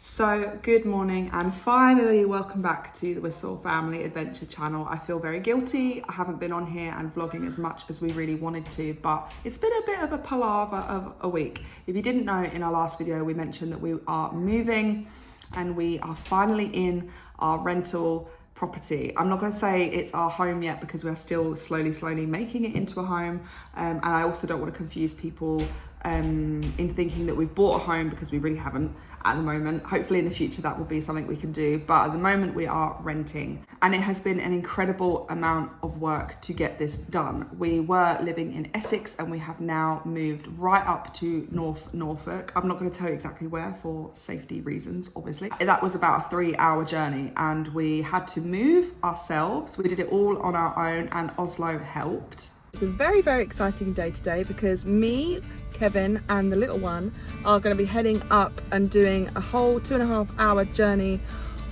So good morning and finally welcome back to the Wistl Family Adventure channel. I feel very guilty. I haven't been on here and vlogging as much as we really wanted to, but it's been a bit of a palaver of a week. If you didn't know, in our last video we mentioned that we are moving and we are finally in our rental property. I'm not going to say it's our home yet because we're still slowly making it into a home, and I also don't want to confuse people in thinking that we've bought a home, because we really haven't at the moment. Hopefully in the future that will be something we can do, but at the moment we are renting, and it has been an incredible amount of work to get this done. We were living in Essex and we have now moved right up to Norfolk. I'm not going to tell you exactly where for safety reasons, obviously. That was about a 3-hour journey and we had to move ourselves. We did it all on our own and Oslo helped. It's a very exciting day today because me, Kevin and the little one are going to be heading up and doing a whole 2.5-hour journey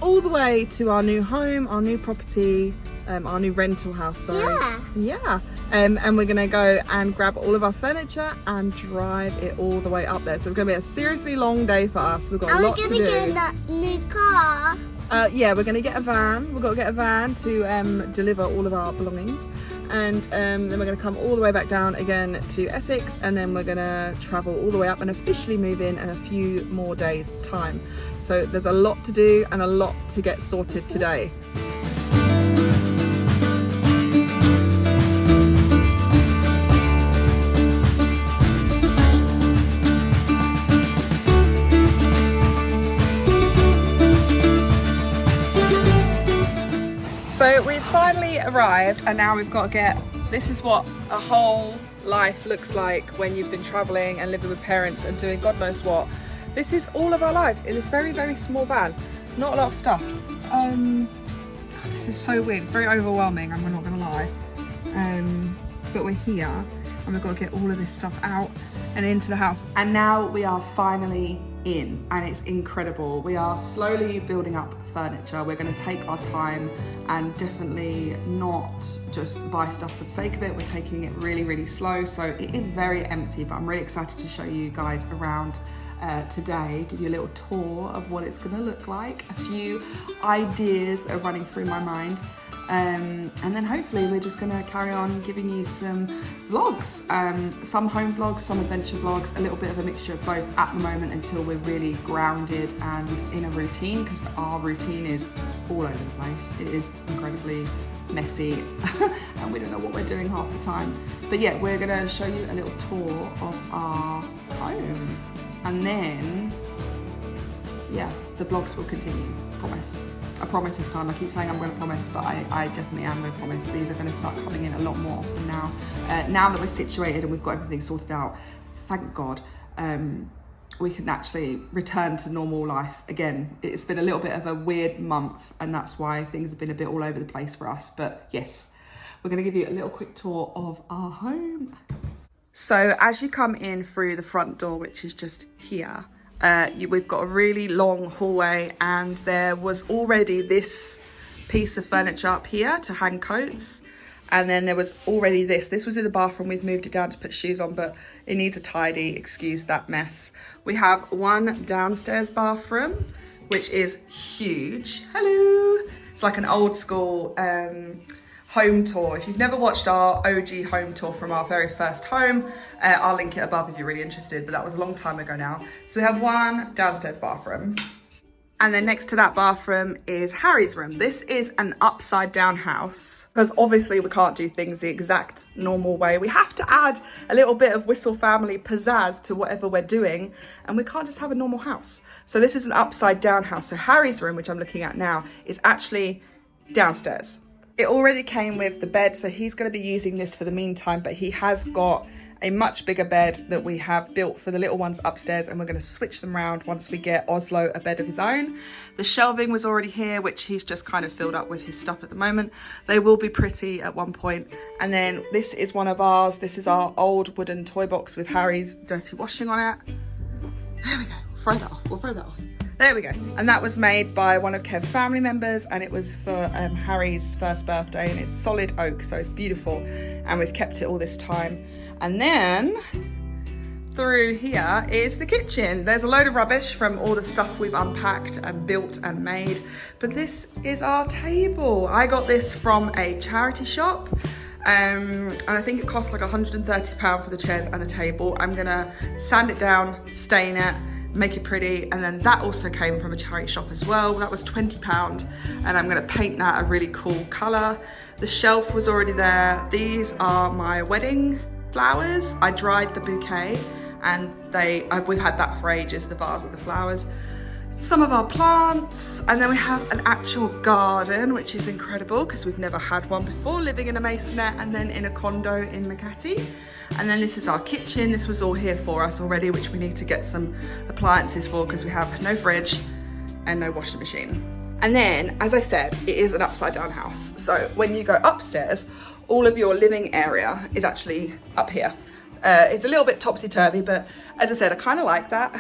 all the way to our new home, our new property, our new rental house, sorry. Yeah. And we're going to go and grab all of our furniture and drive it all the way up there. So it's going to be a seriously long day for us. We've got a lot to do. Are we going to get a new car? Yeah, we're going to get a van. We've got to get a van to deliver all of our belongings. And then we're going to come all the way back down again to Essex, and then we're going to travel all the way up and officially move in a few more days time. So there's a lot to do and a lot to get sorted today. So we've finally arrived and now we've got to get, this is what a whole life looks like when you've been traveling and living with parents and doing God knows what. This is all of our lives in this very small van. Not a lot of stuff. God, this is so weird. It's very overwhelming, and we're not gonna lie. But we're here and we've got to get all of this stuff out and into the house. And now we are finally in, and it's incredible. We are slowly building up furniture. We're going to take our time and definitely not just buy stuff for the sake of it. We're taking it really slow, so it is very empty, but I'm really excited to show you guys around today, give you a little tour of what it's going to look like. A few ideas are running through my mind, and then hopefully we're just going to carry on giving you some vlogs, some home vlogs, some adventure vlogs, a little bit of a mixture of both at the moment until we're really grounded and in a routine, because our routine is all over the place. It is incredibly messy and we don't know what we're doing half the time. But yeah, we're going to show you a little tour of our home, and then yeah, the vlogs will continue, promise. I promise this time. I keep saying I'm going to promise, but I definitely am going to promise. These are going to start coming in a lot more often now. Now that we're situated and we've got everything sorted out, thank God, we can actually return to normal life again. It's been a little bit of a weird month, and that's why things have been a bit all over the place for us. But yes, we're going to give you a little quick tour of our home. So as you come in through the front door, which is just here, we've got a really long hallway, and there was already this piece of furniture up here to hang coats, and then there was already this was in the bathroom. We've moved it down to put shoes on, but it needs a tidy, excuse that mess. We have one downstairs bathroom, which is huge. Hello. It's like an old school home tour. If you've never watched our OG home tour from our very first home, I'll link it above if you're really interested, but that was a long time ago now. So we have one downstairs bathroom, and then next to that bathroom is Harry's room. This is an upside down house, because obviously we can't do things the exact normal way. We have to add a little bit of Wistl family pizzazz to whatever we're doing, and we can't just have a normal house. So this is an upside down house. So Harry's room, which I'm looking at now, is actually downstairs. It already came with the bed, so he's going to be using this for the meantime, but he has got a much bigger bed that we have built for the little ones upstairs, and we're going to switch them around once we get Oslo a bed of his own. The shelving was already here, which he's just kind of filled up with his stuff at the moment. They will be pretty at one point. And then this is one of ours. This is our old wooden toy box with Harry's dirty washing on it. There we go. Throw that off. We'll throw that off. There we go. And that was made by one of Kev's family members, and it was for Harry's first birthday, and it's solid oak, so it's beautiful, and we've kept it all this time. And then through here is the kitchen. There's a load of rubbish from all the stuff we've unpacked and built and made, but this is our table. I got this from a charity shop, and I think it cost like £130 for the chairs and the table. I'm gonna sand it down, stain it, make it pretty, and then that also came from a charity shop as well. That was £20, and I'm gonna paint that a really cool color. The shelf was already there. These are my wedding flowers. I dried the bouquet, and we've had that for ages, the vase with the flowers. Some of our plants, and then we have an actual garden, which is incredible because we've never had one before, living in a masonette and then in a condo in Makati. And then this is our kitchen. This was all here for us already, which we need to get some appliances for because we have no fridge and no washing machine. And then, as I said, it is an upside down house. So when you go upstairs, all of your living area is actually up here. It's a little bit topsy-turvy, but as I said, I kind of like that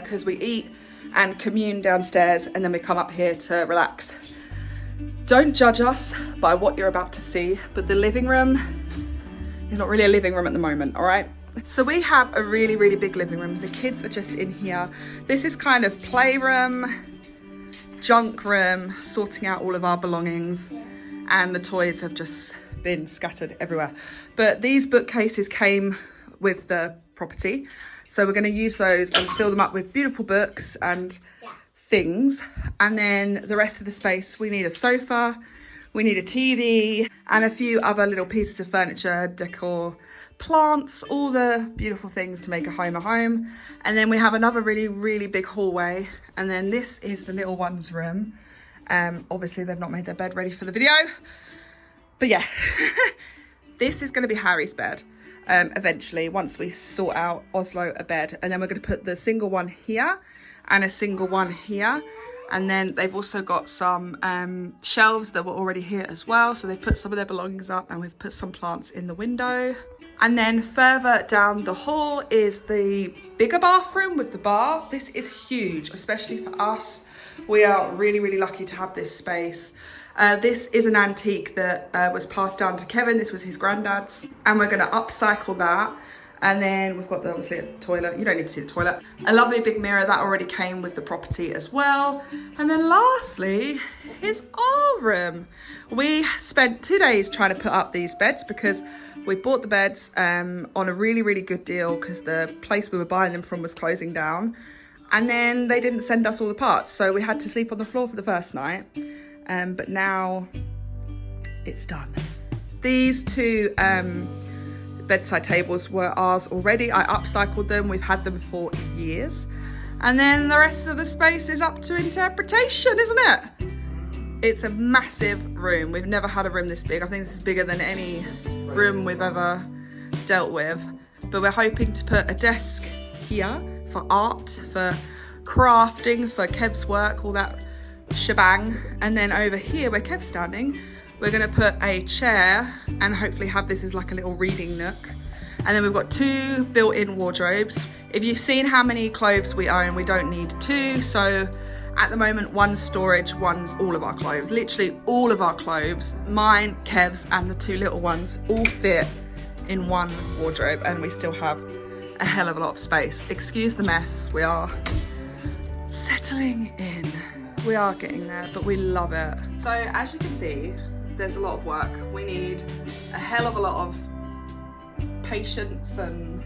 because we eat and commune downstairs and then we come up here to relax. Don't judge us by what you're about to see, but the living room is not really a living room at the moment, all right? So we have a really, really big living room. The kids are just in here. This is kind of playroom, junk room, sorting out all of our belongings, and the toys have just been scattered everywhere. But these bookcases came with the property, so we're going to use those and fill them up with beautiful books and things. And then the rest of the space, we need a sofa, we need a TV, and a few other little pieces of furniture, decor, plants, all the beautiful things to make a home a home. And then we have another really, really big hallway. And then this is the little one's room. Obviously they've not made their bed ready for the video, but yeah, this is going to be Harry's bed eventually, once we sort out Oslo a bed. And then we're going to put the single one here and a single one here. And then they've also got some shelves that were already here as well. So they've put some of their belongings up, and we've put some plants in the window. And then further down the hall is the bigger bathroom with the bath. This is huge, especially for us. We are really, really lucky to have this space. This is an antique that was passed down to Kevin. This was his granddad's, and we're going to upcycle that. And then we've got obviously a toilet. You don't need to see the toilet. A lovely big mirror that already came with the property as well. And then lastly is our room. We spent 2 days trying to put up these beds because we bought the beds on a really, really good deal because the place we were buying them from was closing down. And then they didn't send us all the parts, so we had to sleep on the floor for the first night. But now it's done. These two bedside tables were ours already. I upcycled them. We've had them for years. And then the rest of the space is up to interpretation, isn't it? It's a massive room. We've never had a room this big. I think this is bigger than any room we've ever dealt with. But we're hoping to put a desk here for art, for crafting, for Kev's work, all that shebang. And then over here where Kev's standing, we're going to put a chair and hopefully have this as like a little reading nook. And then we've got 2 built-in wardrobes. If you've seen how many clothes we own, we don't need 2. So at the moment, one's storage, one's all of our clothes. Literally all of our clothes, mine, Kev's, and the 2 little ones, all fit in one wardrobe, and we still have a hell of a lot of space. Excuse the mess. We are settling in. We are getting there, but we love it. So as you can see, there's a lot of work. We need a hell of a lot of patience, and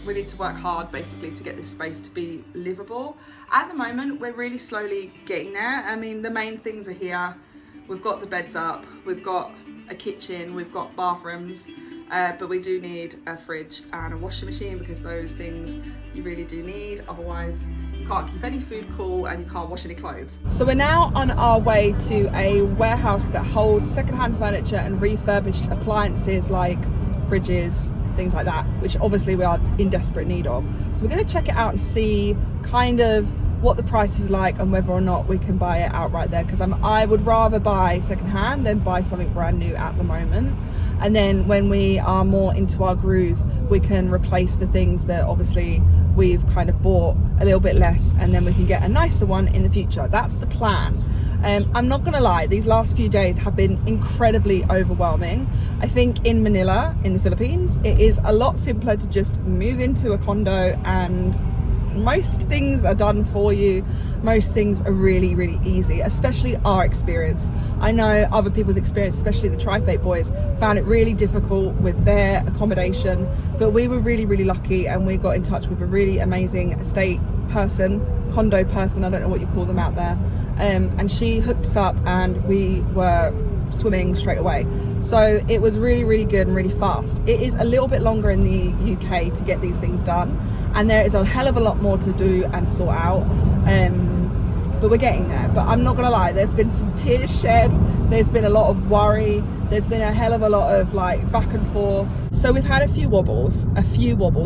we need to work hard basically to get this space to be livable. At the moment, we're really slowly getting there. I mean, the main things are here. We've got the beds up, we've got a kitchen, we've got bathrooms, but we do need a fridge and a washing machine because those things you really do need. Otherwise, you can't keep any food cool and you can't wash any clothes. So we're now on our way to a warehouse that holds secondhand furniture and refurbished appliances like fridges, things like that, which obviously we are in desperate need of. So we're going to check it out and see kind of what the price is like and whether or not we can buy it outright there, because I would rather buy secondhand than buy something brand new at the moment. And then when we are more into our groove, we can replace the things that obviously we've kind of bought a little bit less, and then we can get a nicer one in the future. That's the plan. I'm not gonna lie, these last few days have been incredibly overwhelming. I think in Manila, in the Philippines, it is a lot simpler to just move into a condo and most things are done for you. Most things are really, really easy, especially our experience. I know other people's experience, especially the Tri-Fate boys, found it really difficult with their accommodation, but we were really, really lucky and we got in touch with a really amazing estate person, condo person, I don't know what you call them out there, and she hooked us up and we were swimming straight away. So it was really, really good and really fast. It is a little bit longer in the UK to get these things done, and there is a hell of a lot more to do and sort out, but we're getting there. But I'm not gonna lie, there's been some tears shed, there's been a lot of worry, there's been a hell of a lot of like back and forth. So we've had a few wobbles,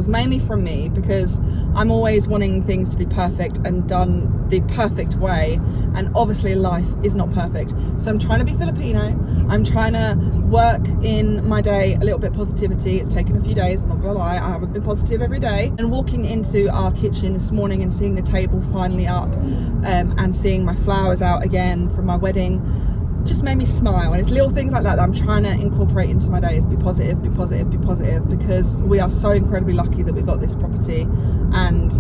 mainly from me, because I'm always wanting things to be perfect and done the perfect way, and obviously life is not perfect. So I'm trying to be Filipino, I'm trying to work in my day a little bit positivity. It's taken a few days, I'm not gonna lie, I haven't been positive every day. And walking into our kitchen this morning and seeing the table finally up, and seeing my flowers out again from my wedding, just made me smile. And it's little things like that that I'm trying to incorporate into my days. Be positive, be positive, be positive, because we are so incredibly lucky that we got this property, and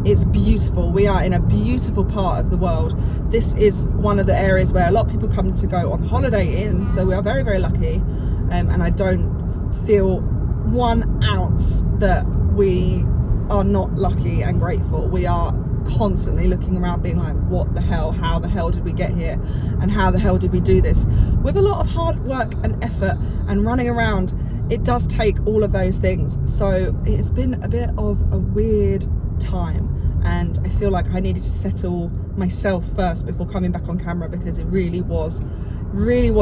it's beautiful. We are in a beautiful part of the world. This is one of the areas where a lot of people come to go on holiday in, so we are very, very lucky, and I don't feel 1 ounce that we are not lucky and grateful. We are constantly looking around being like, what the hell, how the hell did we get here, and how the hell did we do this? With a lot of hard work and effort and running around, it does take all of those things. So it's been a bit of a weird time, and I feel like I needed to settle myself first before coming back on camera, because it really was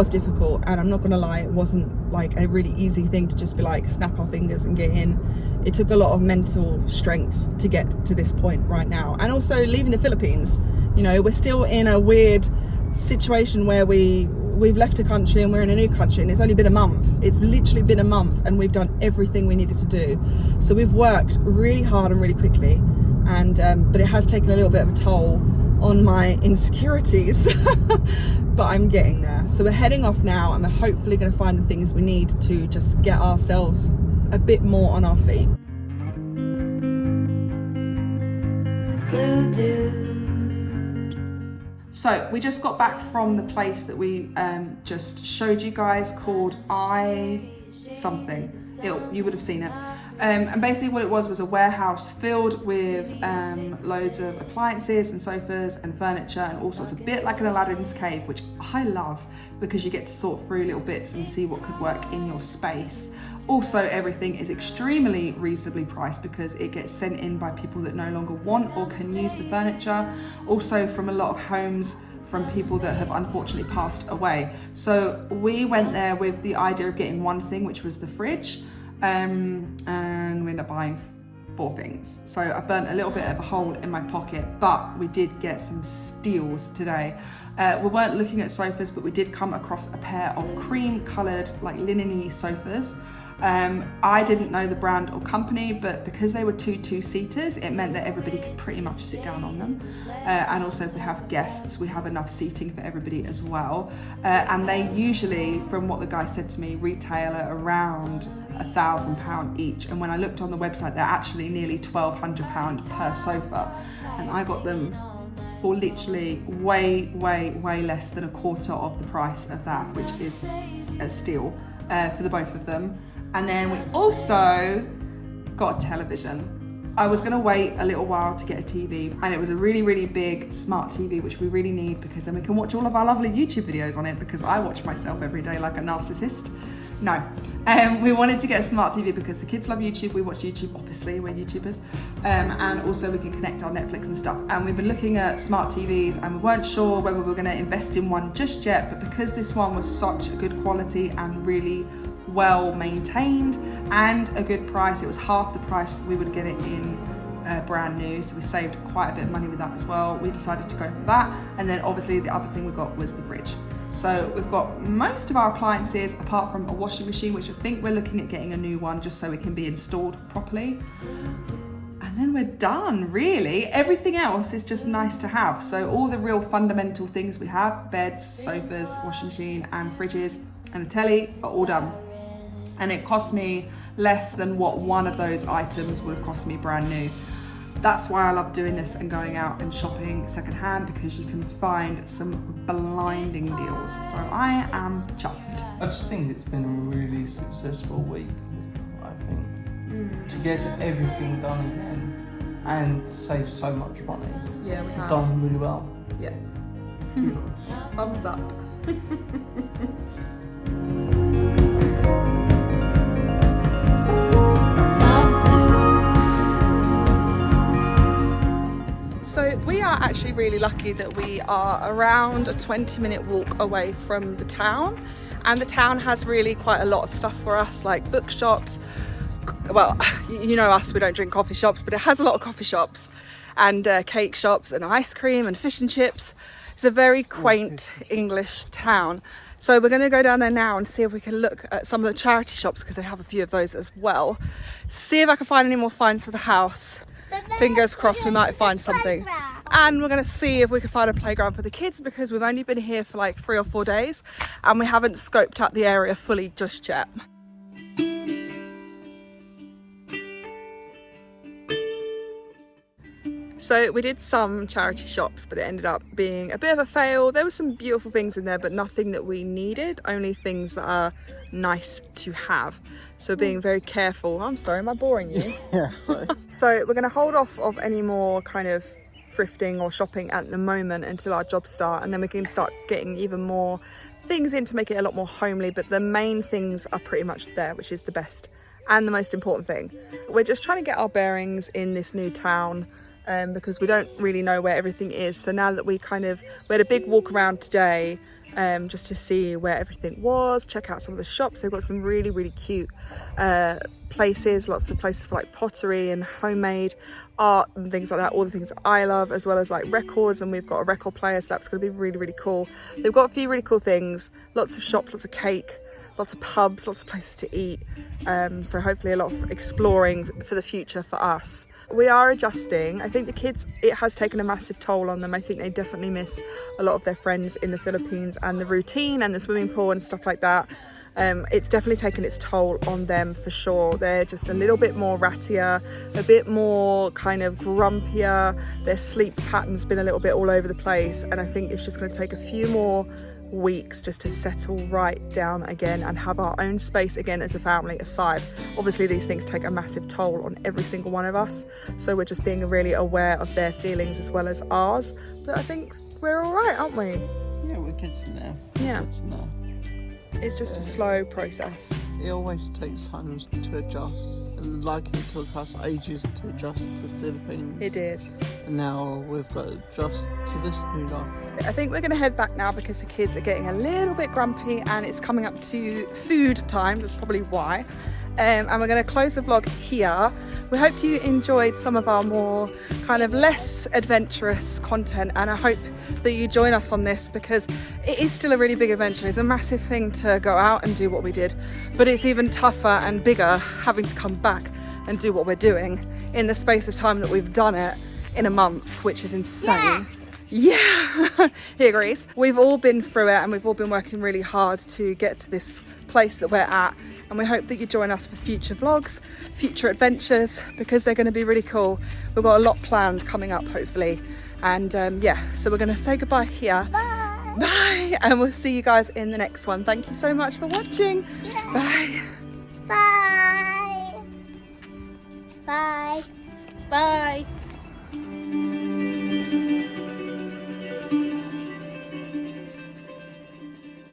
difficult. And I'm not gonna lie, it wasn't like a really easy thing to just be like snap our fingers and get in. It took a lot of mental strength to get to this point right now. And also leaving the Philippines, you know, we're still in a weird situation where we've left a country and we're in a new country, and it's only been a month. It's literally been a month and we've done everything we needed to do. So we've worked really hard and really quickly, and but it has taken a little bit of a toll on my insecurities, but I'm getting there. So we're heading off now, and we're hopefully going to find the things we need to just get ourselves a bit more on our feet. So we just got back from the place that we just showed you guys, called something. You would have seen it. And basically what it was a warehouse filled with loads of appliances and sofas and furniture and all sorts, a bit like an Aladdin's cave, which I love because you get to sort through little bits and see what could work in your space. Also, everything is extremely reasonably priced because it gets sent in by people that no longer want or can use the furniture. Also from a lot of homes from people that have unfortunately passed away. So we went there with the idea of getting one thing, which was the fridge, and we ended up buying 4 things. So I burnt a little bit of a hole in my pocket, but we did get some steals today. We weren't looking at sofas, but we did come across a pair of cream coloured, like linen-y sofas. I didn't know the brand or company, but because they were 2 2-seaters, it meant that everybody could pretty much sit down on them. And also if we have guests, we have enough seating for everybody as well. And they usually, from what the guy said to me, retail at around £1,000 each. And when I looked on the website, they're actually nearly £1,200 per sofa. And I got them for literally way less than a quarter of the price of that, which is a steal for the both of them. And then we also got a television. I was gonna wait a little while to get a TV, and it was a really big smart TV, which we really need, because then we can watch all of our lovely YouTube videos on it, because I watch myself every day like a narcissist. No, we wanted to get a smart TV because the kids love YouTube, we watch YouTube, obviously, we're YouTubers, and also we can connect our Netflix and stuff. And we've been looking at smart TVs, and we weren't sure whether we were gonna invest in one just yet, but because this one was such a good quality and really well maintained and a good price, it was half the price we would get it in brand new, so we saved quite a bit of money with that as well. We decided to go for that, and then obviously the other thing we got was the fridge. So we've got most of our appliances apart from a washing machine, which I think we're looking at getting a new one just so it can be installed properly. And And then we're done, really. Everything else is just nice to have. So all the real fundamental things we have, beds, sofas, washing machine and fridges and a telly are all done. And it cost me less than what one of those items would have cost me brand new. That's why I love doing this and going out and shopping secondhand, because you can find some blinding deals. So I am chuffed. I just think it's been a really successful week, I think. To get everything done again and save so much money. Yeah, we have. Done really well. Yeah. Kudos. Thumbs up. So we are actually really lucky that we are around a 20-minute walk away from the town, and the town has really quite a lot of stuff for us, like bookshops. Well, you know us, we don't drink coffee shops, but it has a lot of coffee shops and cake shops and ice cream and fish and chips. It's a very quaint English town. So we're going to go down there now and see if we can look at some of the charity shops, because they have a few of those as well. See if I can find any more finds for the house. Fingers crossed we might find something. And we're going to see if we can find a playground for the kids, because we've only been here for like 3 or 4 days and we haven't scoped out the area fully just yet. So we did some charity shops, but it ended up being a bit of a fail. There were some beautiful things in there, but nothing that we needed, only things that are nice to have. So being very careful. I'm sorry, am I boring you? Yeah, sorry. So we're going to hold off of any more kind of thrifting or shopping at the moment until our jobs start, and then we can start getting even more things in to make it a lot more homely. But the main things are pretty much there, which is the best and the most important thing. We're just trying to get our bearings in this new town, because we don't really know where everything is. So now that we had a big walk around today, just to see where everything was, check out some of the shops. They've got some really, really cute places, lots of places for like pottery and homemade art and things like that, all the things that I love, as well as like records, and we've got a record player, so that's going to be really, really cool. They've got a few really cool things, lots of shops, lots of cake, lots of pubs, lots of places to eat, so hopefully a lot of exploring for the future for us. We are adjusting. I think the kids, it has taken a massive toll on them. I think they definitely miss a lot of their friends in the Philippines and the routine and the swimming pool and stuff like that. It's definitely taken its toll on them for sure. They're just a little bit more rattier, a bit more kind of grumpier. Their sleep pattern's been a little bit all over the place, and I think it's just going to take a few more weeks just to settle right down again and have our own space again as a family of 5. Obviously these things take a massive toll on every single one of us, so we're just being really aware of their feelings as well as ours. But I think we're all right, aren't we? Yeah, we're getting there. Yeah. It's just a slow process. It always takes time to adjust, and like it took us ages to adjust to the Philippines. It did. And now we've got to adjust to this new life. I think we're going to head back now because the kids are getting a little bit grumpy and it's coming up to food time. That's probably why. And we're going to close the vlog here. We hope you enjoyed some of our more kind of less adventurous content, and I hope that you join us on this, because it is still a really big adventure. It's a massive thing to go out and do what we did, but it's even tougher and bigger having to come back and do what we're doing in the space of time that we've done it in a month, which is insane. Yeah. He agrees. We've all been through it and we've all been working really hard to get to this place that we're at, and we hope that you join us for future vlogs, future adventures, because they're going to be really cool. We've got a lot planned coming up, hopefully, and yeah, so we're going to say goodbye here. Bye, and we'll see you guys in the next one. Thank you so much for watching. Bye. Bye. Bye. Bye.